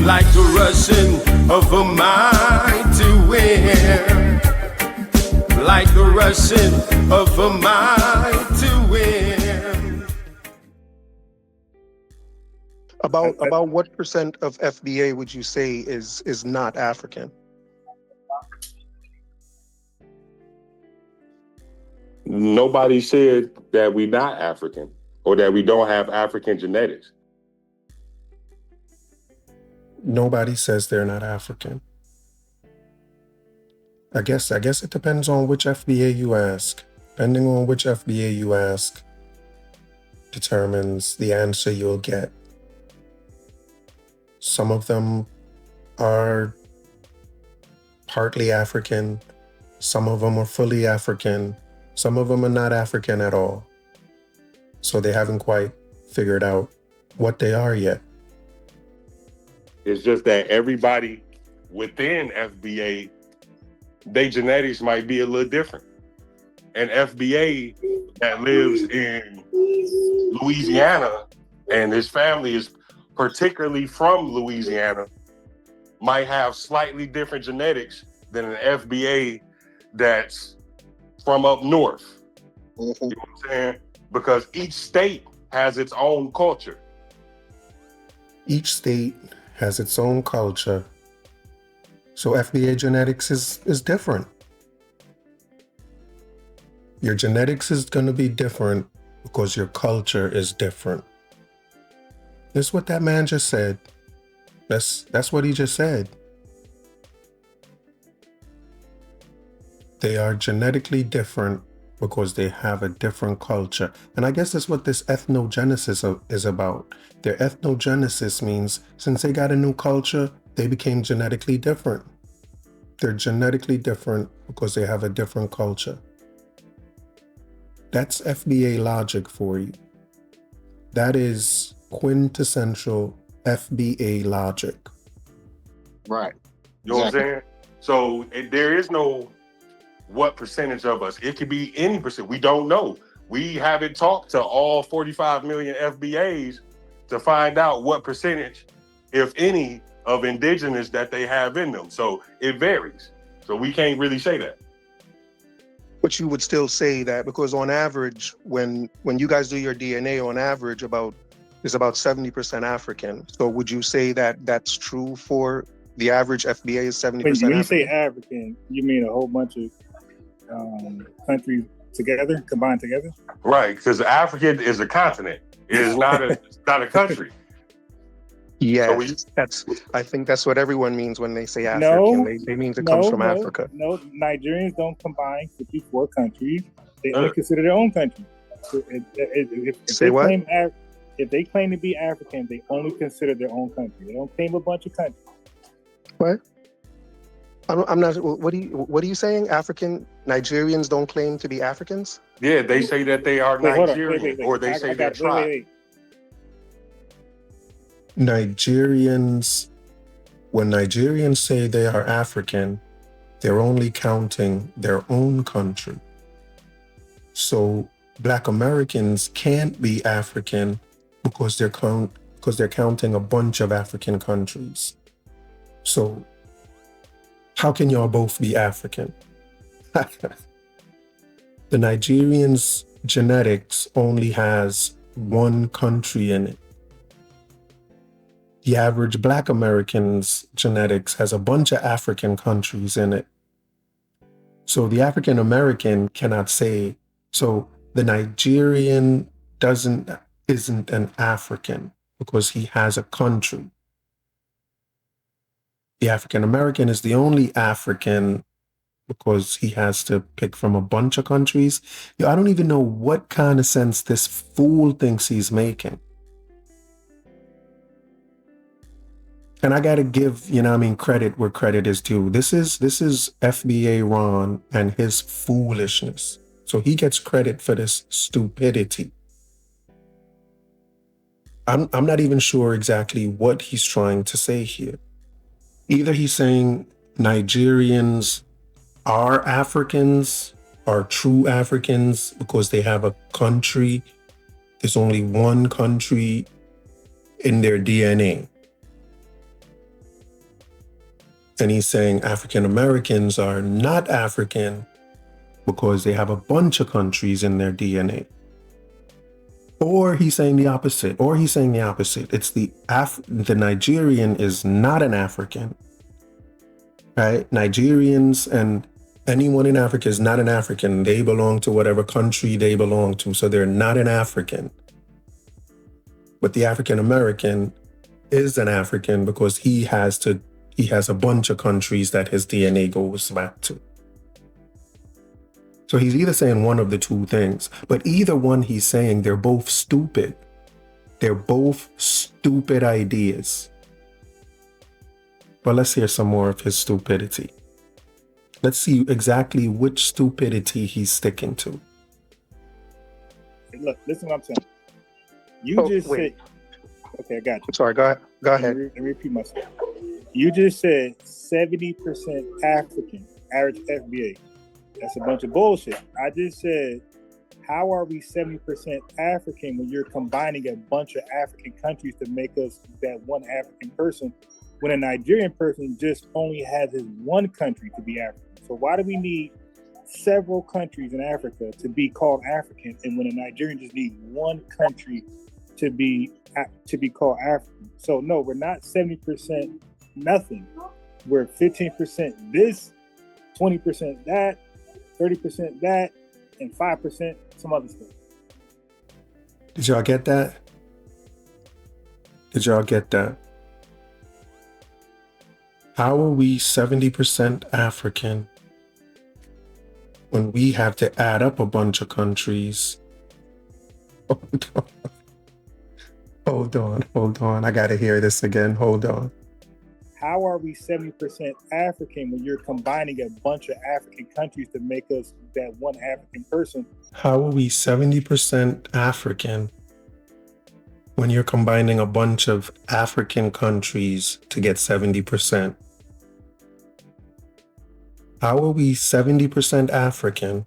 like the rushing of a mighty wind, like the rushing of a mighty wind. About what percent of FBA would you say is not African? Nobody said that we're not African or that we don't have African genetics. Nobody says they're not African. I guess it depends on which FBA you ask. Depending on which FBA you ask determines the answer you'll get. Some of them are partly African. Some of them are fully African. Some of them are not African at all. So they haven't quite figured out what they are yet. It's just that everybody within FBA, their genetics might be a little different. An FBA that lives in Louisiana and his family is particularly from Louisiana might have slightly different genetics than an FBA that's from up north. Mm-hmm. You know what I'm saying? Because each state has its own culture. Each state has its own culture. So FBA genetics is different. Your genetics is going to be different because your culture is different. That's what that man just said. That's what he just said. They are genetically different because they have a different culture. And I guess that's what this ethnogenesis is about. Their ethnogenesis means since they got a new culture, they became genetically different. They're genetically different because they have a different culture. That's FBA logic for you. That is quintessential FBA logic. Right. You know what I'm saying? So there is no what percentage of us. It could be any percent. We don't know. We haven't talked to all 45 million FBAs to find out what percentage, if any, of indigenous that they have in them. So it varies. So we can't really say that. But you would still say that because on average, when you guys do your DNA, on average, it's about 70% African. So would you say that that's true for the average FBA is 70% African? When you say African, you mean a whole bunch of countries together, combined together? Right, because African is a continent. It is not a country. Yes, I think that's what everyone means when they say African. They mean it comes from Africa. No, Nigerians don't combine 54 countries. They consider their own country. So if they claim to be African, they only consider their own country. They don't claim a bunch of countries. What? I'm not. What are you saying? Nigerians don't claim to be Africans? Yeah, they say that they are Nigerian, or they say they're tribe. Nigerians, when Nigerians say they are African, they're only counting their own country. So Black Americans can't be African because they're counting a bunch of African countries. So how can y'all both be African? The Nigerians' genetics only has one country in it. The average Black American's genetics has a bunch of African countries in it. So the African American cannot say, so the Nigerian isn't an African because he has a country. The African American is the only African because he has to pick from a bunch of countries. I don't even know what kind of sense this fool thinks he's making. And I gotta give, credit where credit is due. This is FBA Ron and his foolishness. So he gets credit for this stupidity. I'm not even sure exactly what he's trying to say here. Either he's saying Nigerians are Africans, are true Africans because they have a country. There's only one country in their DNA. And he's saying African Americans are not African because they have a bunch of countries in their DNA. Or he's saying the opposite. It's the Nigerian is not an African, right? Nigerians and anyone in Africa is not an African. They belong to whatever country they belong to. So they're not an African. But the African American is an African because he has a bunch of countries that his DNA goes back to. So he's either saying one of the two things, but either one he's saying, they're both stupid. They're both stupid ideas. But let's hear some more of his stupidity. Let's see exactly which stupidity he's sticking to. Look, listen what I'm saying. You just said, okay, I got you. Sorry, go ahead. Let me repeat myself. You just said 70% African, average FBA. That's a bunch of bullshit. I just said, how are we 70% African when you're combining a bunch of African countries to make us that one African person, when a Nigerian person just only has his one country to be African? So why do we need several countries in Africa to be called African, and when a Nigerian just needs one country to be called African? So no, we're not 70% nothing. We're 15% this, 20% that, 30% that, and 5% some other stuff. Did y'all get that? How are we 70% African when we have to add up a bunch of countries? Hold on. I gotta hear this again. Hold on. How are we 70% African when you're combining a bunch of African countries to make us that one African person? How are we 70% African when you're combining a bunch of African countries to get 70%? How are we 70% African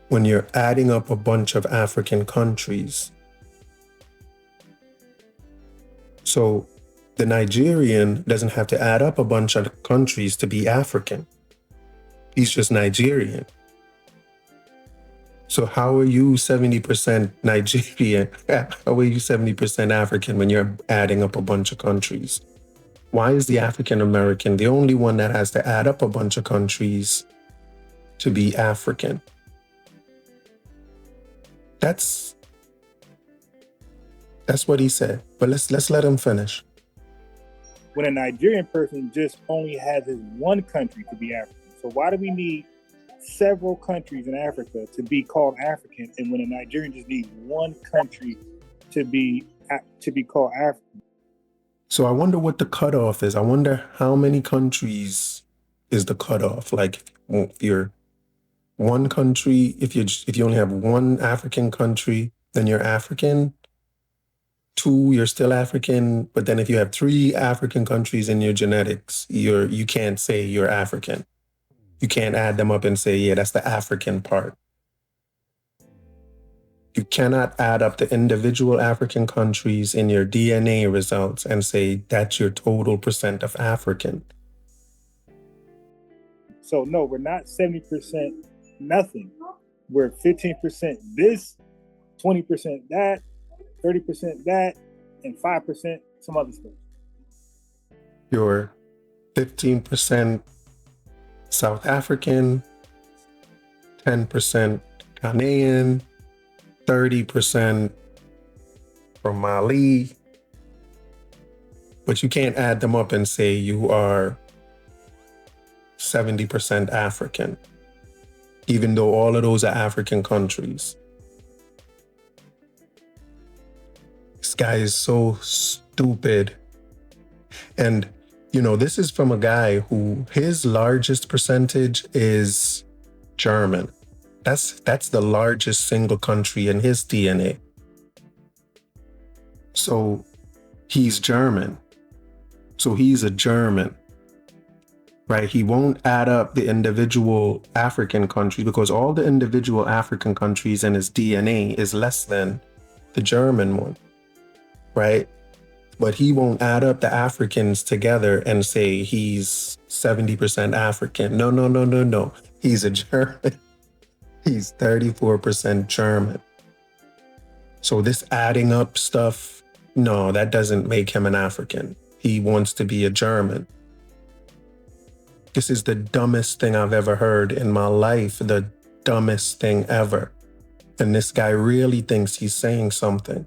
when you're adding up a bunch of African countries? So the Nigerian doesn't have to add up a bunch of countries to be African. He's just Nigerian. So how are you 70% Nigerian? How are you 70% African when you're adding up a bunch of countries? Why is the African American the only one that has to add up a bunch of countries to be African? That's what he said. But let's let him finish. When a Nigerian person just only has his one country to be African. So why do we need several countries in Africa to be called African, and when a Nigerian just needs one country to be called African? So I wonder what the cutoff is. I wonder how many countries is the cutoff. Like if you're one country, if you only have one African country, then you're African. 2, you're still African. But then if you have 3 African countries in your genetics, you can't say you're African. You can't add them up and say, yeah, that's the African part. You cannot add up the individual African countries in your DNA results and say that's your total percent of African. So no, we're not 70% nothing. We're 15% this, 20% that, 30% that, and 5% some other stuff. You're 15% South African, 10% Ghanaian, 30% from Mali. But you can't add them up and say you are 70% African, even though all of those are African countries. This guy is so stupid. And, this is from a guy who his largest percentage is German. That's the largest single country in his DNA. So he's German. So he's a German, right? He won't add up the individual African countries because all the individual African countries in his DNA is less than the German one, right? but he won't add up the Africans together and say he's 70% African. No, no, no, no, no. He's a German. He's 34% German. So this adding up stuff, no, that doesn't make him an African. He wants to be a German. This is the dumbest thing I've ever heard in my life, the dumbest thing ever. And this guy really thinks he's saying something.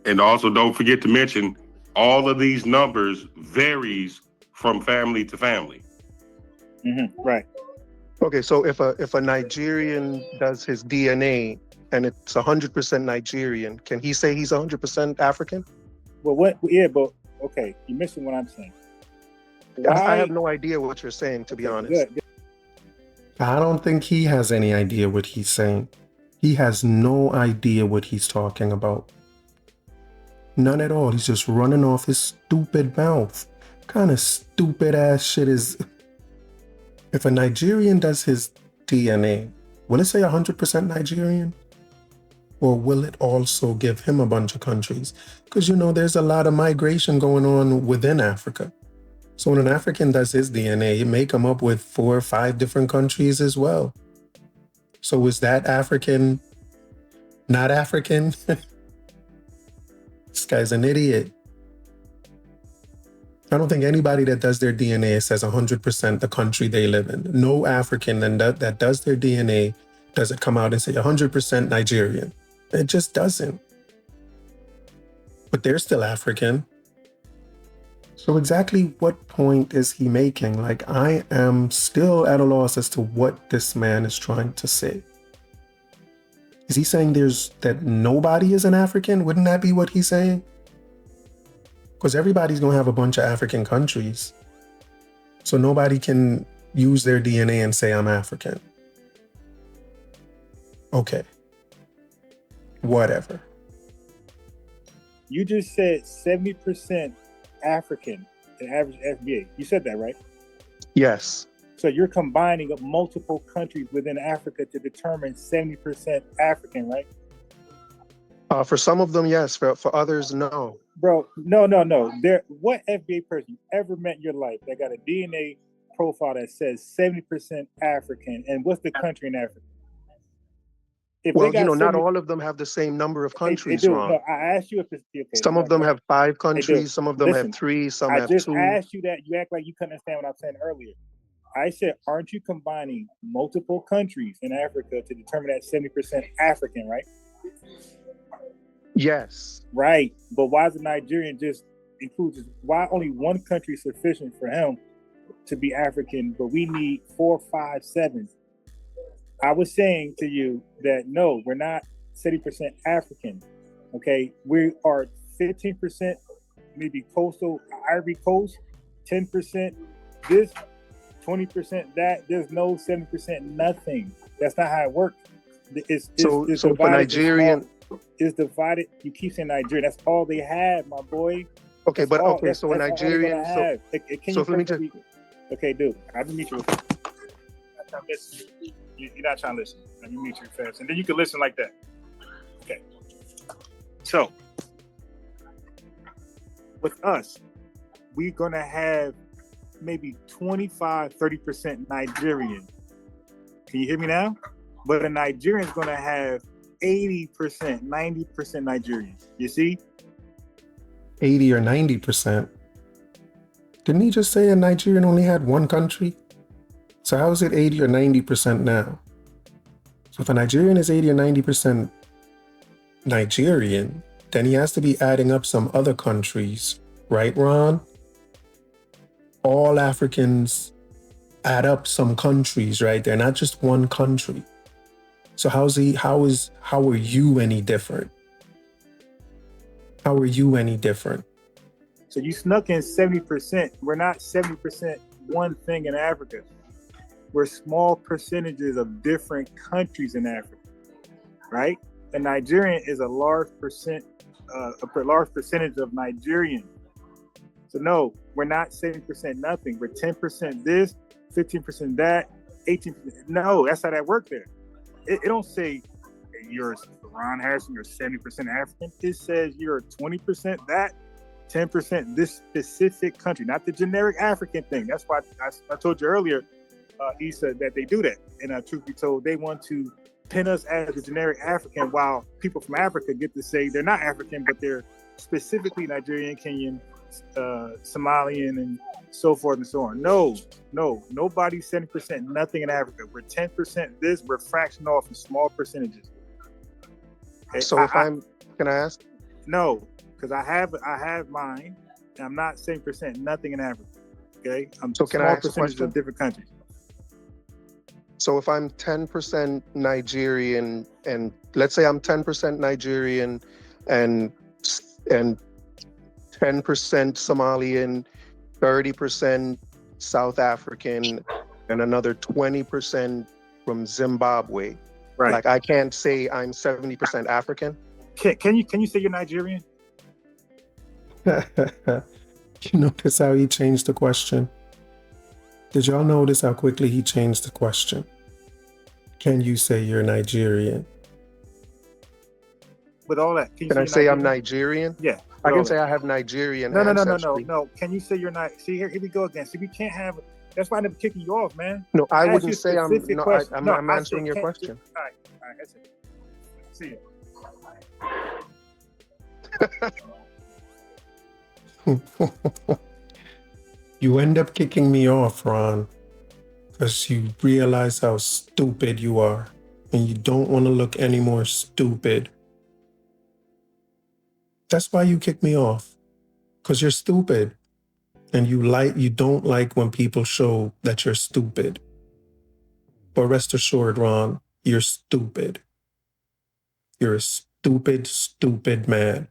And also don't forget to mention all of these numbers varies from family to family. Right. Okay, so if a Nigerian does his DNA and it's 100% Nigerian, can he say he's 100% African? Well, what? Yeah, but okay, you're missing what I'm saying. I have no idea what you're saying, to be honest. Good. I don't think he has any idea what he's saying. He has no idea what he's talking about. None at all. He's just running off his stupid mouth. What kind of stupid ass shit is... If a Nigerian does his DNA, will it say 100% Nigerian? Or will it also give him a bunch of countries? Because, you know, there's a lot of migration going on within Africa. So when an African does his DNA, it may come up with 4 or 5 different countries as well. So is that African not African? This guy's an idiot. I don't think anybody that does their DNA says 100% the country they live in. No African that does their DNA does it come out and say 100% Nigerian. It just doesn't. But they're still African. So exactly what point is he making? Like, I am still at a loss as to what this man is trying to say. Is he saying that nobody is an African? Wouldn't that be what he's saying? Because everybody's going to have a bunch of African countries. So nobody can use their DNA and say I'm African. Okay. Whatever. You just said 70% African, the average FBA. You said that, right? Yes. So you're combining up multiple countries within Africa to determine 70% African, right? For some of them, yes. For others, no. Bro, no. What FBA person you ever met in your life that got a DNA profile that says 70% African, and what's the country in Africa? If Well, you know, not all of them have the same number of countries, Ron. No, I asked you if it's okay. Some of them have 5 countries, some of them have 3, some have 2. I just asked you that. You act like you couldn't understand what I was saying earlier. I said, aren't you combining multiple countries in Africa to determine that 70% African, right? Yes. Right. But why is the Nigerian just includes, why only one country sufficient for him to be African, but we need 4, 5, 7? I was saying to you that no, we're not 70% African. Okay, we are 15% maybe coastal Ivory Coast, 10% this, 20% that. There's no 7% nothing. That's not how it works. It's so for Nigerian, it's divided. You keep saying Nigerian. That's all they have, my boy. Okay, but all, okay, so a Nigerian. So let me just. Okay, dude, I can meet you. You're not trying to listen. Let me meet you fast, and then you can listen like that. Okay. So, with us, we're gonna have maybe 25-30% Nigerian. Can you hear me now? But a Nigerian's gonna have 80%, 90% Nigerian. You see? 80 or 90%. Didn't he just say a Nigerian only had one country? So how is it 80 or 90% now? So if a Nigerian is 80 or 90% Nigerian, then he has to be adding up some other countries, right, Ron? All Africans add up some countries, right? They're not just one country. So how are you any different? How are you any different? So you snuck in 70%. We're not 70% one thing in Africa. We're small percentages of different countries in Africa, right? The Nigerian is a large percentage of Nigerian. So no, we're not 70% nothing. We're 10% this, 15% that, 18%. No, that's how that works there. It don't say you're Ron Harrison, you're 70% African. It says you're 20% that, 10% this specific country, not the generic African thing. That's why I told you earlier, Issa, that they do that. And truth be told, they want to pin us as the generic African, while people from Africa get to say they're not African, but they're specifically Nigerian, Kenyan, Somalian, and so forth and so on. No, nobody's 70% nothing in Africa. We're 10% this. We're fractioned off in small percentages. Okay? So can I ask? No, because I have mine, and I'm not 70% nothing in Africa. Okay, I'm So can I small ask a percentages question? of different countries. So if I'm 10% Nigerian, and let's say I'm 10% Nigerian and 10% Somalian, 30% South African, and another 20% from Zimbabwe. Right? Like, I can't say I'm 70% African. Can you say you're Nigerian? You notice how he changed the question? Did y'all notice how quickly he changed the question? Can you say you're Nigerian? With all that, Can I say I'm Nigerian? Yeah. I with all can say that. I have Nigerian No. ancestry. Can you say you're not? See, here we go again. See, we can't have. That's why I never kicking you off, man. No, I asked you wouldn't a say I'm. specific No, question. I'm I answering said, your can't- question. All right, that's it. See you. You end up kicking me off, Ron, because you realize how stupid you are, and you don't want to look any more stupid. That's why you kick me off, because you're stupid, and you don't like when people show that you're stupid. But rest assured, Ron, you're stupid. You're a stupid man.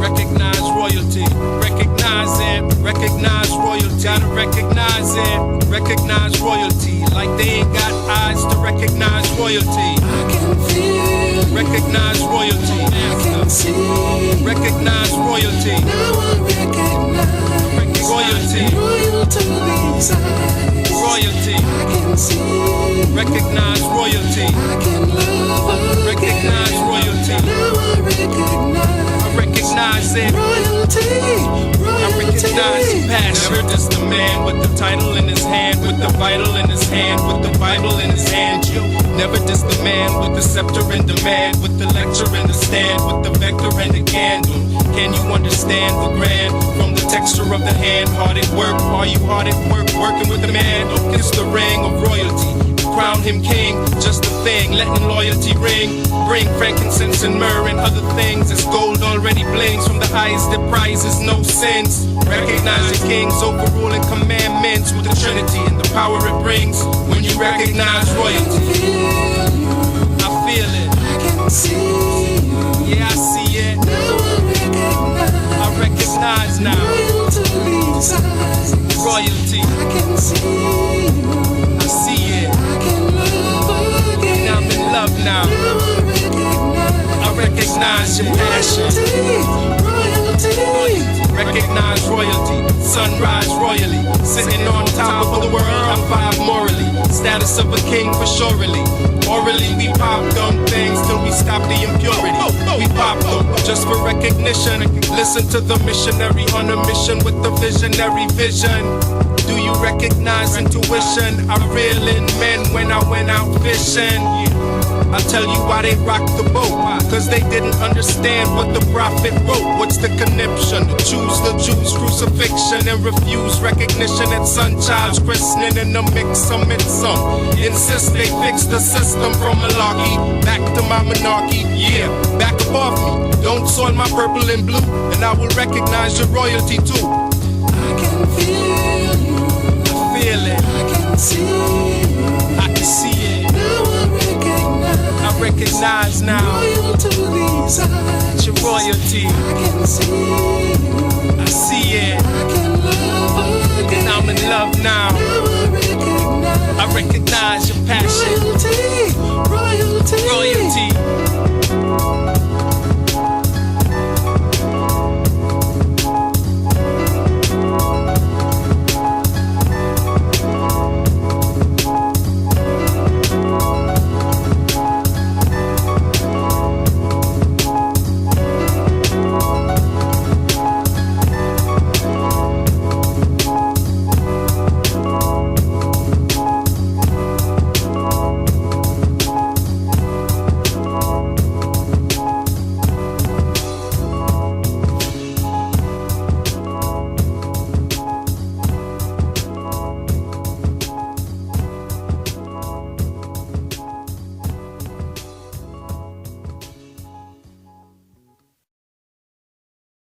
Recognize royalty, recognize it, recognize royalty, gotta recognize it, recognize royalty, like they ain't got eyes to recognize royalty. I can feel, recognize royalty, I can see, recognize royalty, now I recognize royalty, royal to these eyes, royalty, I can see, recognize royalty, I can love, recognize royalty, now I recognize it. I recognize passion. Never just a man with the title in his hand, with the vital in his hand, with the Bible in his hand. You never just a man with the scepter in demand, with the lecture in the stand, with the vector and the candle. Can you understand the grand from the texture of the hand? Hard at work, are you hard at work? Working with the man, don't kiss the ring of royalty. Crown him king, just a thing, letting loyalty ring. Bring frankincense and myrrh and other things as gold already blings from the highest that prizes no sins. Recognize the kings overruling commandments with the Trinity and the power it brings when you recognize royalty. I feel it. Yeah, I see it. I recognize now. Royalty. I see it. Now I'm in love now. I recognize your passion. Recognize royalty. Sunrise royally. Sitting on top of the world. I'm five morally. Status of a king for surely. Orally we pop dumb things till we stop the impurity. We pop them just for recognition. Listen to the missionary on a mission with the visionary vision. Do you recognize intuition? I reel in men when I went out fishing. I'll tell you why they rocked the boat. Cause they didn't understand what the prophet wrote. What's the conniption? To choose the Jews' crucifixion and refuse recognition at son child's christening in the mix amid some. Insist they fix the system from malarkey back to my monarchy. Yeah, back above me. Don't soil my purple and blue, and I will recognize your royalty too. I can feel you. I feel it. I can see you. I can see it. Now I recognize now. Royal to these eyes. Your royalty. I can see you. I see it. I can love again. And I'm in love now. Now I recognize your passion. Royalty. Royalty.